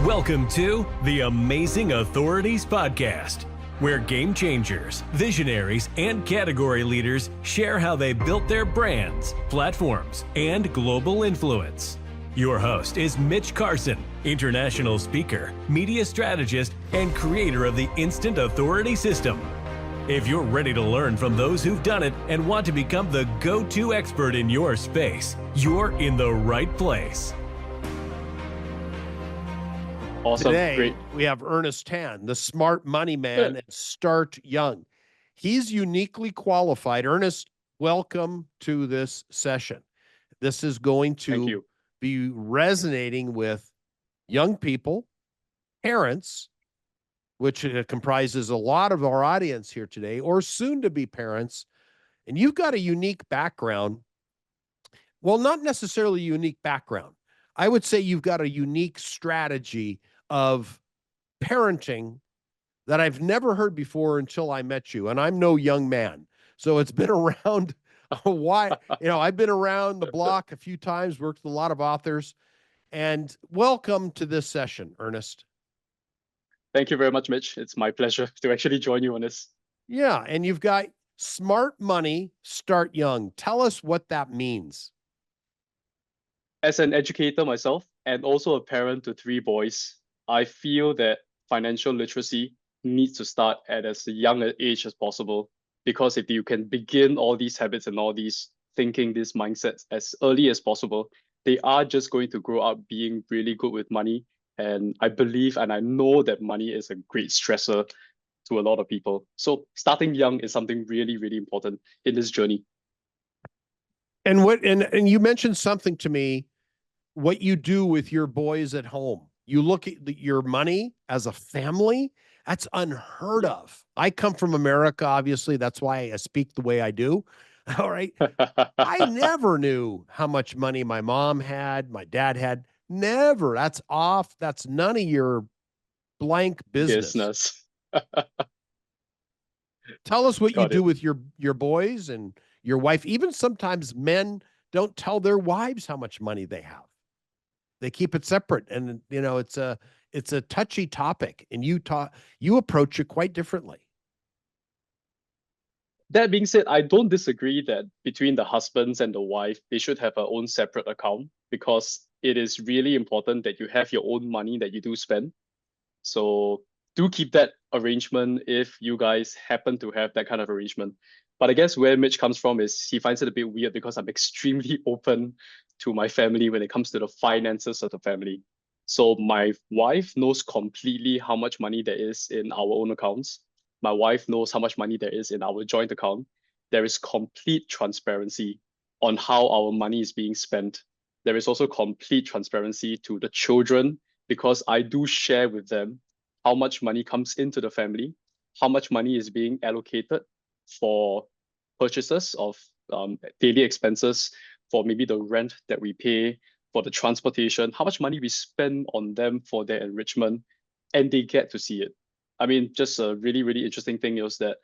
Welcome to the Amazing Authorities Podcast, where game changers, visionaries, and category leaders share how they built their brands, platforms, and global influence. Your host is Mitch Carson, international speaker, media strategist, and creator of the Instant Authority System. If you're ready to learn from those who've done it and want to become the go-to expert in your space, you're in the right place. Awesome. Today, Great. we have Ernest Tan, the smart money man and Start Young. He's uniquely qualified. Ernest, welcome to this session. This is going to be resonating with young people, parents, which comprises a lot of our audience here today, or soon-to-be parents. And you've got a unique background. Well, not necessarily a unique background. I would say you've got a unique strategy of parenting that I've never heard before until I met you. And I'm no young man. So it's been around a while. I've been around the block a few times, worked with a lot of authors. And welcome to this session, Ernest. Thank you very much, Mitch. It's my pleasure to actually join you on this. Yeah. And you've got Smart Money, Start Young. Tell us what that means. As an educator myself, and also a parent to 3 boys, I feel that financial literacy needs to start at as young an age as possible. Because if you can begin all these habits and all these thinking, these mindsets as early as possible, they are just going to grow up being really good with money. And I believe and I know that money is a great stressor to a lot of people. So starting young is something really, really important in this journey. And and you mentioned something to me, what you do with your boys at home. You look at your money as a family. That's unheard of. I come from America, obviously. That's why I speak the way I do. All right. I never knew how much money my mom had, my dad had. Never. That's off. That's none of your blank business. Tell us what you do with your boys and your wife. Even sometimes men don't tell their wives how much money they have. They keep it separate, and it's a touchy topic, and you approach it quite differently. That being said, I don't disagree that between the husbands and the wife, they should have their own separate account, because it is really important that you have your own money that you do spend. So do keep that arrangement if you guys happen to have that kind of arrangement. But I guess where Mitch comes from is he finds it a bit weird because I'm extremely open to my family when it comes to the finances of the family. So my wife knows completely how much money there is in our own accounts. My wife knows how much money there is in our joint account. There is complete transparency on how our money is being spent. There is also complete transparency to the children, because I do share with them how much money comes into the family, how much money is being allocated for purchases of daily expenses, for maybe the rent that we pay, for the transportation, how much money we spend on them for their enrichment, and they get to see it. I mean, just a really, really interesting thing is that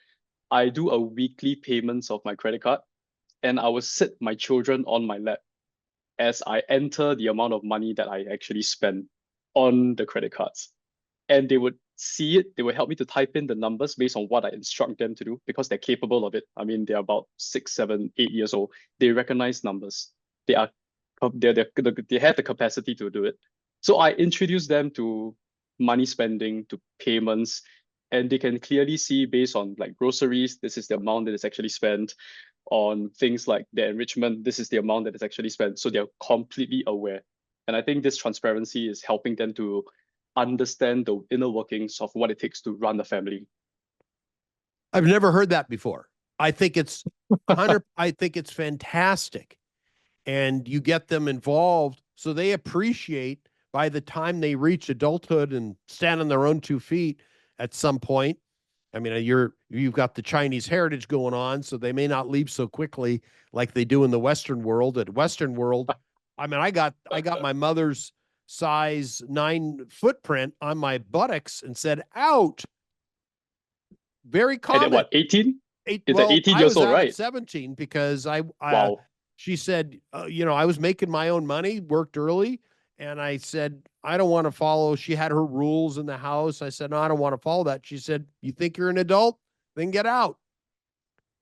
I do a weekly payments of my credit card, and I will sit my children on my lap as I enter the amount of money that I actually spend on the credit cards. And they would see it. They will help me to type in the numbers based on what I instruct them to do, because they're capable of it. I mean, they're about 6, 7, 8 years old. They recognize numbers. They have the capacity to do it. So I introduce them to money spending, to payments, and they can clearly see based on like groceries, this is the amount that is actually spent. On things like their enrichment, this is the amount that is actually spent. So they're completely aware. And I think this transparency is helping them to understand the inner workings of what it takes to run a family. I've never heard that before. I think it's I think it's fantastic. And you get them involved so they appreciate by the time they reach adulthood and stand on their own 2 feet at some point. I mean, you've got the Chinese heritage going on, so they may not leave so quickly like they do in the Western world. At Western world, I mean, I got my mother's size 9 footprint on my buttocks and said, "Out." Very common. And at what, 18? Is that 18 years old, right? 17, because Wow. she said, I was making my own money, worked early, and I said, I don't want to follow. She had her rules in the house. I said, no, I don't want to follow that. She said, you think you're an adult? Then get out.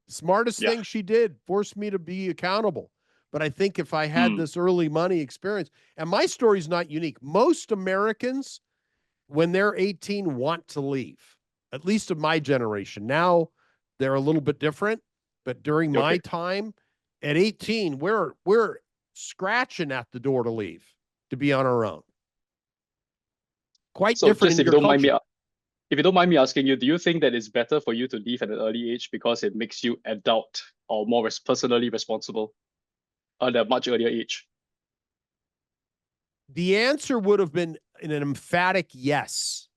Smartest Yeah. thing she did, forced me to be accountable. But I think if I had Mm. this early money experience, and my story's not unique. Most Americans, when they're 18, want to leave, at least of my generation. Now they're a little bit different, but during my time at 18, we're scratching at the door to leave, to be on our own. Quite So different just in if you your don't culture. mind me, if you don't mind me asking you, do you think that it's better for you to leave at an early age because it makes you adult or more personally responsible at a much earlier age? The answer would have been an emphatic yes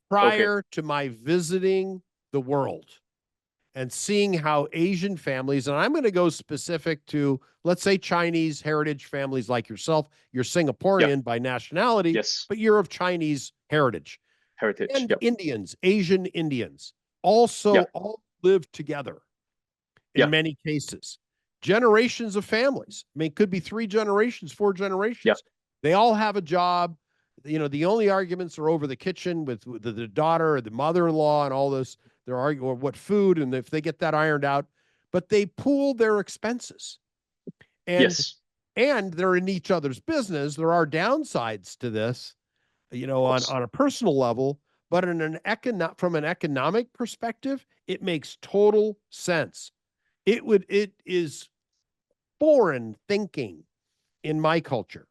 prior to my visiting the world and seeing how Asian families, and I'm going to go specific to, let's say, Chinese heritage families like yourself. You're Singaporean by nationality, Yes. but you're of Chinese heritage. Heritage. And Yep. Indians, Asian Indians, also all live together in many cases. Generations of families. I mean, it could be 3 generations, 4 generations. They all have a job. You know, the only arguments are over the kitchen with the daughter or the mother-in-law and all this. They're arguing what food and if they get that ironed out, but they pool their expenses. And they're in each other's business. There are downsides to this, you know, on a personal level, but from an economic perspective, it makes total sense. It is foreign thinking in my culture.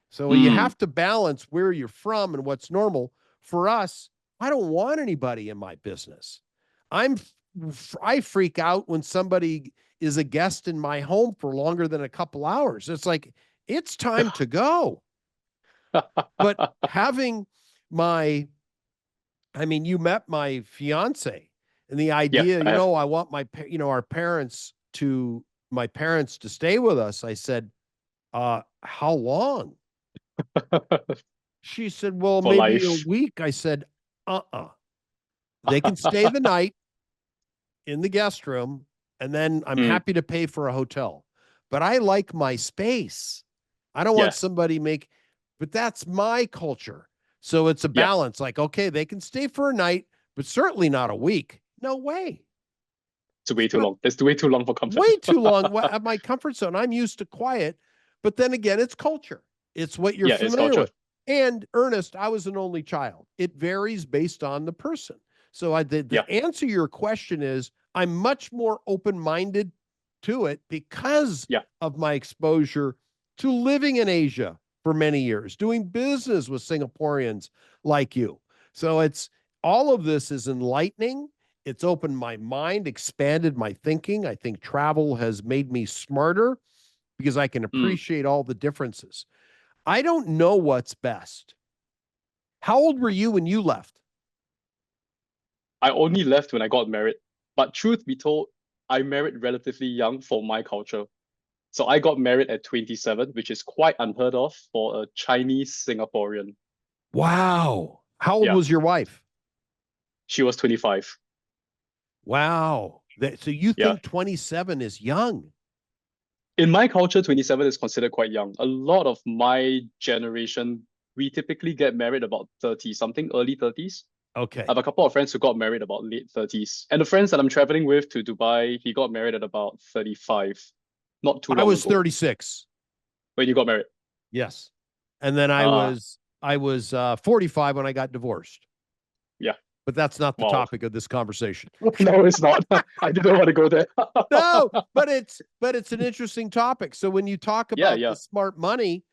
So you have to balance where you're from and what's normal. For us, I don't want anybody in my business. I freak out when somebody is a guest in my home for longer than a couple hours. It's like, it's time to go. But having you met my fiance and the idea, I want my parents to stay with us. I said, how long? She said, well, For maybe life. a week. I said, they can stay the night in the guest room, and then I'm happy to pay for a hotel. But I like my space. I don't want somebody but that's my culture. So it's a balance. Like, okay, they can stay for a night, but certainly not a week. No way. It's way too long. It's way too long for comfort. Way too long. At my comfort zone, I'm used to quiet. But then again, it's culture. It's what you're familiar with. And Ernest, I was an only child. It varies based on the person. So the answer to your question is I'm much more open-minded to it because of my exposure to living in Asia for many years, doing business with Singaporeans like you. So all of this is enlightening. It's opened my mind, expanded my thinking. I think travel has made me smarter because I can appreciate all the differences. I don't know what's best. How old were you when you left? I only left when I got married. But truth be told, I married relatively young for my culture. So I got married at 27, which is quite unheard of for a Chinese Singaporean. Wow. How old was your wife? She was 25. Wow. So you think 27 is young? In my culture, 27 is considered quite young. A lot of my generation, we typically get married about 30 something, early 30s. Okay. I have a couple of friends who got married about late 30s. And the friends that I'm traveling with to Dubai, he got married at about 35. Not too long ago. I was 36. When you got married? Yes. And then I was 45 when I got divorced. Yeah. But that's not the topic of this conversation. No, it's not. I didn't want to go there. No, but it's an interesting topic. So when you talk about the smart money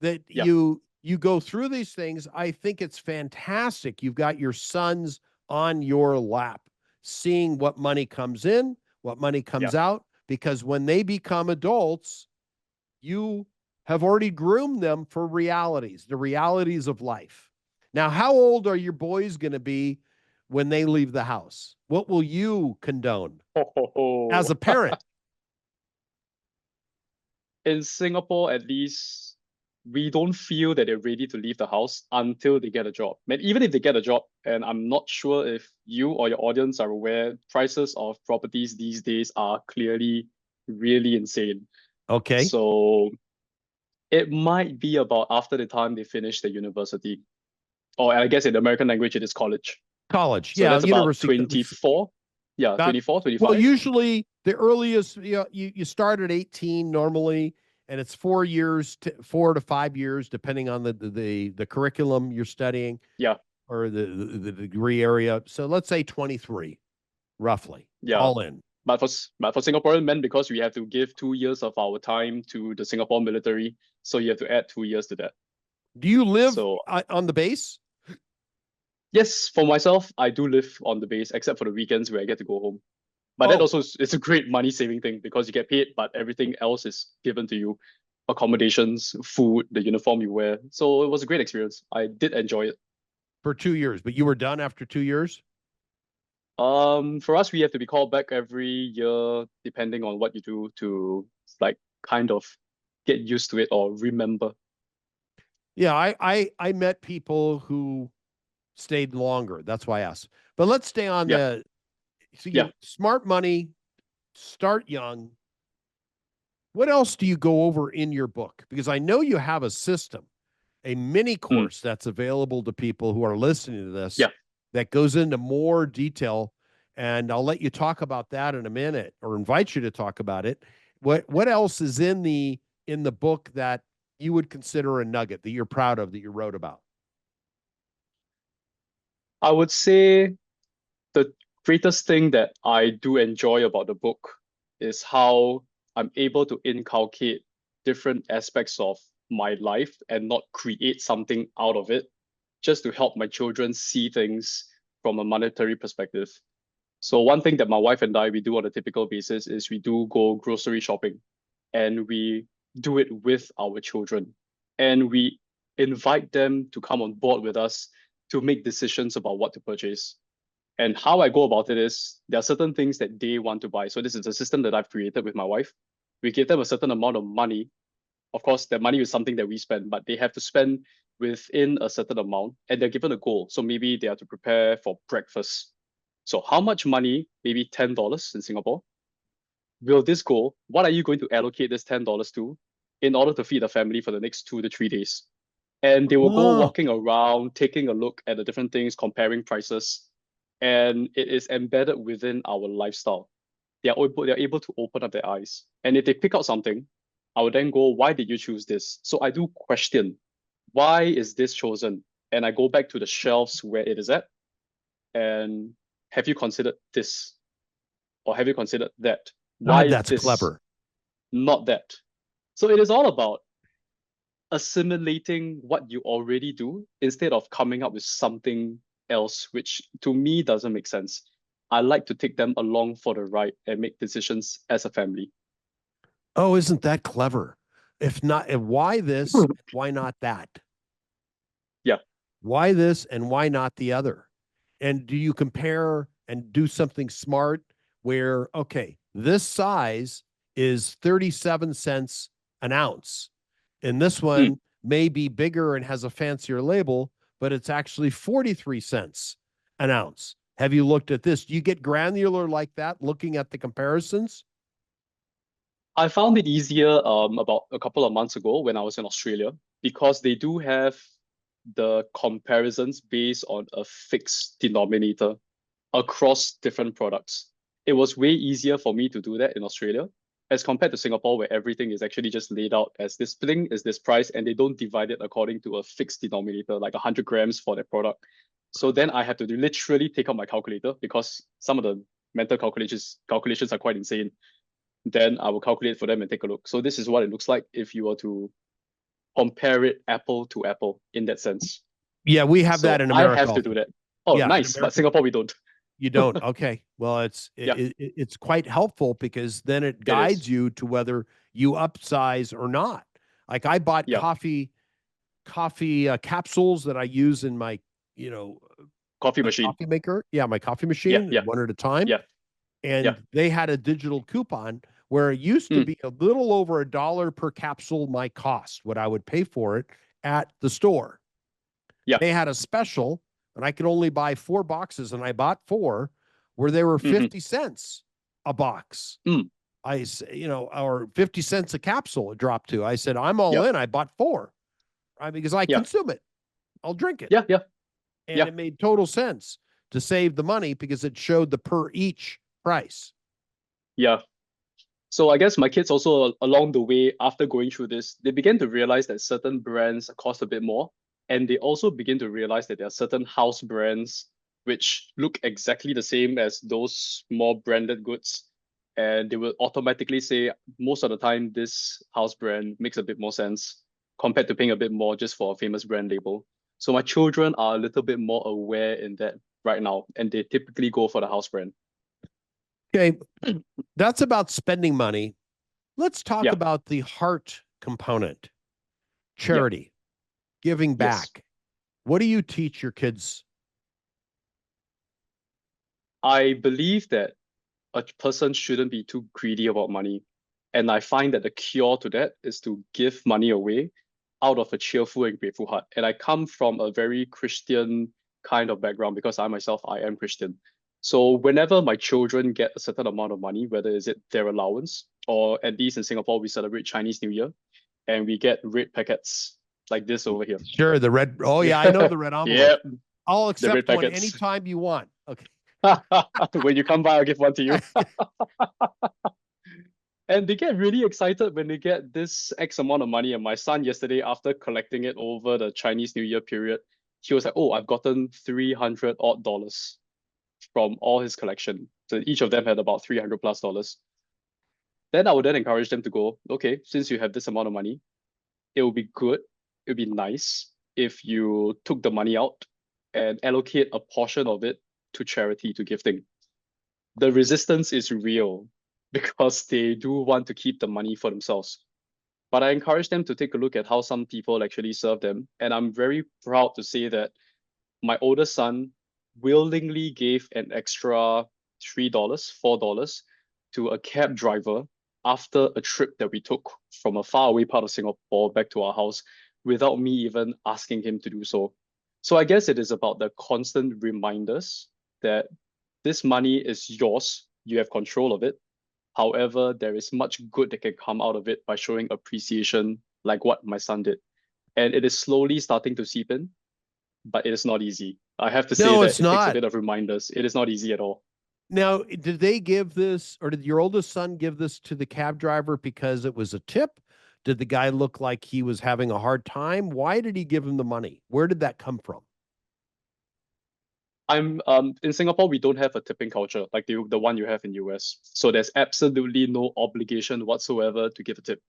that you go through these things, I think it's fantastic. You've got your sons on your lap, seeing what money comes in, what money comes out, because when they become adults, you have already groomed them for the realities of life. Now, how old are your boys going to be when they leave the house? What will you condone as a parent? In Singapore, at least, we don't feel that they're ready to leave the house until they get a job. And even if they get a job, and I'm not sure if you or your audience are aware, prices of properties these days are clearly really insane. Okay. So It might be about after the time they finish the university. Or I guess in the American language, it is college. College. So Yeah, that's about university. 24. Yeah, That, 24, well, 25. usually the earliest, you start at 18 normally, and it's 4 years, 4 to 5 years, depending on the curriculum you're studying. Yeah. Or the degree area. So let's say 23, roughly, Yeah. all in. But for Singaporean men, because we have to give 2 years of our time to the Singapore military, so you have to add 2 years to that. Do you live So on the base? yes, for myself, I do live on the base, except for the weekends where I get to go home. But that also it's a great money saving thing because you get paid, but everything else is given to you, accommodations, food, the uniform you wear. So it was a great experience. I did enjoy it. For 2 years, but you were done after 2 years? For us, we have to be called back every year, depending on what you do to like kind of get used to it or remember. Yeah, I met people who stayed longer. That's why I asked. But let's stay on Yeah. smart money, start young. What else do you go over in your book? Because I know you have a system, a mini course that's available to people who are listening to this that goes into more detail. And I'll let you talk about that in a minute, or invite you to talk about it. What else is in the book that you would consider a nugget that you're proud of that you wrote about? I would say the greatest thing that I do enjoy about the book is how I'm able to inculcate different aspects of my life and not create something out of it, just to help my children see things from a monetary perspective. So one thing that my wife and I we do on a typical basis is we do go grocery shopping, and we do it with our children, and we invite them to come on board with us to make decisions about what to purchase. And how I go about it is there are certain things that they want to buy. So this is a system that I've created with my wife. We give them a certain amount of money. Of course, that money is something that we spend, but they have to spend within a certain amount, and they're given a goal. So maybe they have to prepare for breakfast. So how much money, maybe $10 in Singapore, will this go? What are you going to allocate this $10 to in order to feed the family for the next 2 to 3 days? And they will go Oh, walking around, taking a look at the different things, comparing prices, and it is embedded within our lifestyle. They're able to open up their eyes. And if they pick out something, I would then go, why did you choose this? So I do question, why is this chosen? And I go back to the shelves where it is at. And have you considered this? Or have you considered that? God, Why that's this, clever. not that? So it is all about assimilating what you already do instead of coming up with something else, which to me doesn't make sense. I like to take them along for the ride and make decisions as a family. Oh, isn't that clever? If not, why this? Why not that? Yeah. Why this and why not the other? And do you compare and do something smart where, okay, this size is 37 cents an ounce, and this one may be bigger and has a fancier label, but it's actually 43 cents an ounce. Have you looked at this? Do you get granular like that, looking at the comparisons? I found it easier about a couple of months ago when I was in Australia, because they do have the comparisons based on a fixed denominator across different products. It was way easier for me to do that in Australia as compared to Singapore, where everything is actually just laid out as this thing is this price, and they don't divide it according to a fixed denominator, like 100 grams for that product. So then I have to literally take out my calculator, because some of the mental calculations are quite insane. Then I will calculate for them and take a look. So this is what it looks like if you were to compare it apple to apple in that sense. Yeah, we have that So in I America have to do also. that. Oh, Yeah, in nice. But America, Singapore, we don't. you don't. Okay. Well, Yeah, it's quite helpful because then it it is. guides you to whether you upsize or not. Like I bought Yeah. coffee capsules that I use in my, you know, Coffee my machine. coffee maker. Yeah, my coffee Yeah, machine, yeah, one at a time. yeah, yeah. And they had a digital coupon where it used to Mm, be a little over $1 per capsule my cost, what I would pay for it at the store. yeah. They had a special, and I could only buy 4 boxes, and I bought 4, where they were Mm-hmm. 50 cents a box. Mm, or 50 cents a capsule it dropped to. I said, I'm all in. I bought 4. Because I consume it. I'll drink it. Yeah. And it made total sense to save the money because it showed the per each price. Yeah. So I guess my kids also along the way, after going through this, they began to realize that certain brands cost a bit more. And they also begin to realize that there are certain house brands which look exactly the same as those more branded goods. And they will automatically say, most of the time, this house brand makes a bit more sense compared to paying a bit more just for a famous brand label. So my children are a little bit more aware in that right now, and they typically go for the house brand. Okay, that's about spending money. Let's talk about the heart component, charity, giving back. Yes. What do you teach your kids? I believe that a person shouldn't be too greedy about money. And I find that the cure to that is to give money away out of a cheerful and grateful heart. And I come from a very Christian kind of background because I myself, I am Christian. So whenever my children get a certain amount of money, whether is it their allowance or at least in Singapore, we celebrate Chinese New Year and we get red packets like this over here. Sure, the red. Oh yeah, I know the red envelope. Yeah, I'll accept one anytime you want. Okay. When you come by, I'll give one to you. And they get really excited when they get this X amount of money. And my son yesterday, after collecting it over the Chinese New Year period, he was like, oh, I've gotten $300 odd from all his collection. So each of them had about $300+. Then I would then encourage them to go, okay, since you have this amount of money, it would be good, it would be nice if you took the money out and allocate a portion of it to charity, to gifting. The resistance is real because they do want to keep the money for themselves. But I encourage them to take a look at how some people actually serve them. And I'm very proud to say that my oldest son willingly gave an extra $3, $4 to a cab driver after a trip that we took from a faraway part of Singapore back to our house without me even asking him to do so. So I guess it is about the constant reminders that this money is yours, you have control of it. However, there is much good that can come out of it by showing appreciation like what my son did. And it is slowly starting to seep in, but it is not easy. I have to say that it takes a bit of reminders. It is not easy at all. Now, did they give this, or did your oldest son give this to the cab driver because it was a tip? Did the guy look like he was having a hard time? Why did he give him the money? Where did that come from? I'm in Singapore, we don't have a tipping culture like the one you have in US. So there's absolutely no obligation whatsoever to give a tip.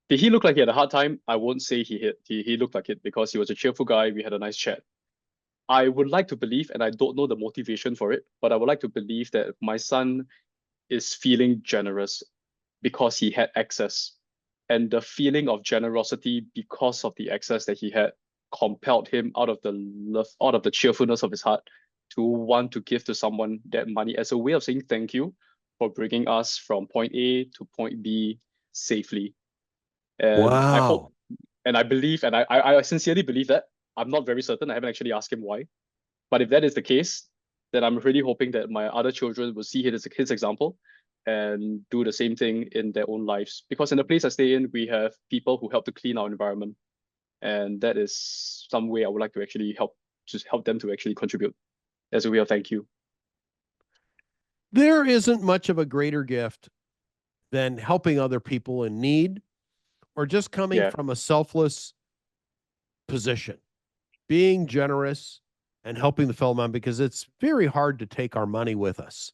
Did he look like he had a hard time? I won't say he looked like it because he was a cheerful guy. We had a nice chat. I would like to believe, and I don't know the motivation for it, but I would like to believe that my son is feeling generous because he had access. And the feeling of generosity because of the access that he had compelled him out of the love, out of the cheerfulness of his heart to want to give to someone that money as a way of saying thank you for bringing us from point A to point B safely. And I hope, and I believe, and I sincerely believe that. I'm not very certain. I haven't actually asked him why. But if that is the case, then I'm really hoping that my other children will see his example and do the same thing in their own lives. Because in the place I stay in, we have people who help to clean our environment. And that is some way I would like to actually help them to actually contribute as a way of thank you. There isn't much of a greater gift than helping other people in need or just coming from a selfless position, being generous and helping the fellow man, because it's very hard to take our money with us,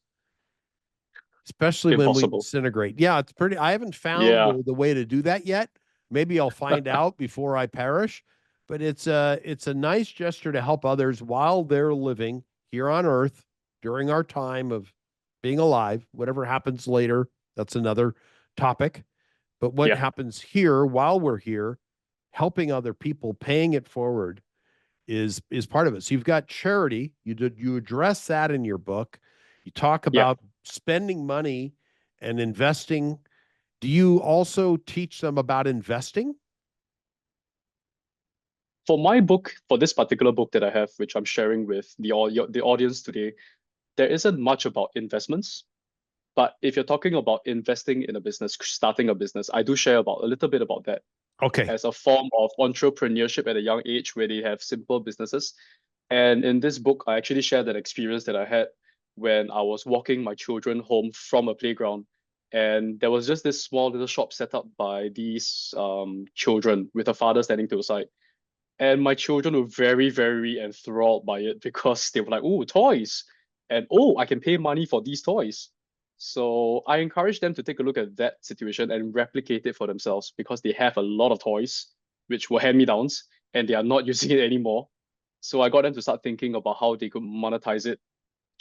especially when we disintegrate. Yeah, it's pretty. I haven't found the way to do that yet. Maybe I'll find out before I perish, but it's a nice gesture to help others while they're living here on earth during our time of being alive. Whatever happens later, that's another topic. But what happens here while we're here, helping other people, paying it forward is part of it. So you've got charity. You address that in your book. You talk about spending money and investing. Do you also teach them about investing? For my book, for this particular book that I have, which I'm sharing with the audience today, there isn't much about investments. But if you're talking about investing in a business, starting a business, I do share about a little bit about that Okay. as a form of entrepreneurship at a young age where they have simple businesses. And in this book, I actually share that experience that I had when I was walking my children home from a playground. And there was just this small little shop set up by these children with a father standing to the side. And my children were very, very enthralled by it because they were like, oh, toys. And oh, I can pay money for these toys. So I encourage them to take a look at that situation and replicate it for themselves because they have a lot of toys, which were hand-me-downs, and they are not using it anymore. So I got them to start thinking about how they could monetize it,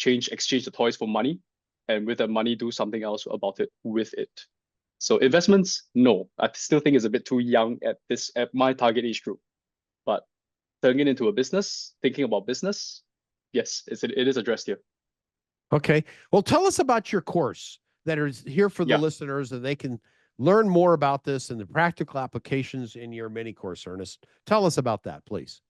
exchange the toys for money, and with that money, do something else about it with it. So investments, no, I still think it's a bit too young at my target age group. But turning it into a business, thinking about business, yes, it is addressed here. Okay. Well, tell us about your course that is here for the listeners, and they can learn more about this and the practical applications in your mini course, Ernest. Tell us about that, please.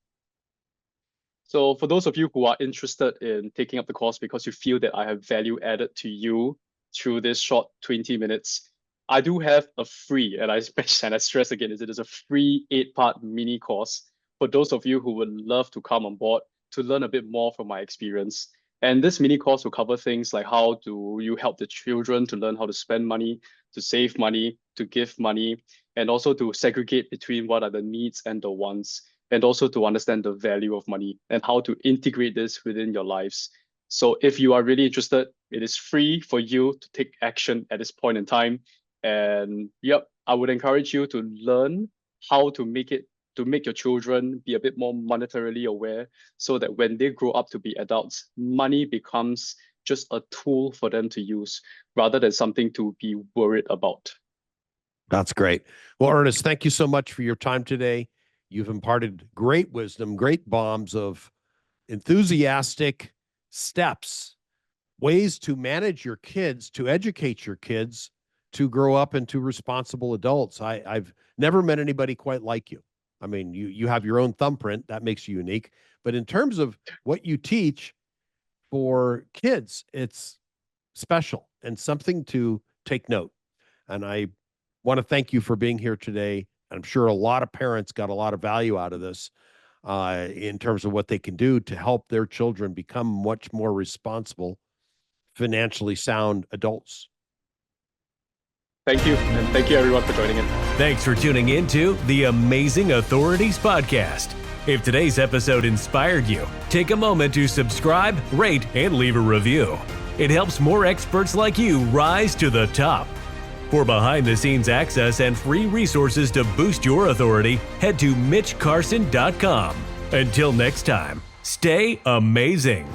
So for those of you who are interested in taking up the course because you feel that I have value added to you through this short 20 minutes, I do have a free, and I stress again, it is a free 8-part mini course for those of you who would love to come on board to learn a bit more from my experience. And this mini course will cover things like how do you help the children to learn how to spend money, to save money, to give money, and also to segregate between what are the needs and the wants, and also to understand the value of money and how to integrate this within your lives. So if you are really interested, it is free for you to take action at this point in time. And yep, I would encourage you to learn how to make your children be a bit more monetarily aware so that when they grow up to be adults, money becomes just a tool for them to use rather than something to be worried about. That's great. Well, Ernest, thank you so much for your time today. You've imparted great wisdom, great bombs of enthusiastic steps, ways to manage your kids, to educate your kids, to grow up into responsible adults. I've never met anybody quite like you. I mean, you have your own thumbprint. That makes you unique. But in terms of what you teach for kids, it's special and something to take note. And I want to thank you for being here today. I'm sure a lot of parents got a lot of value out of this in terms of what they can do to help their children become much more responsible, financially sound adults. Thank you. And thank you, everyone, for joining in. Thanks for tuning in to the Amazing Authorities Podcast. If today's episode inspired you, take a moment to subscribe, rate, and leave a review. It helps more experts like you rise to the top. For behind-the-scenes access and free resources to boost your authority, head to mitchcarson.com. Until next time, stay amazing.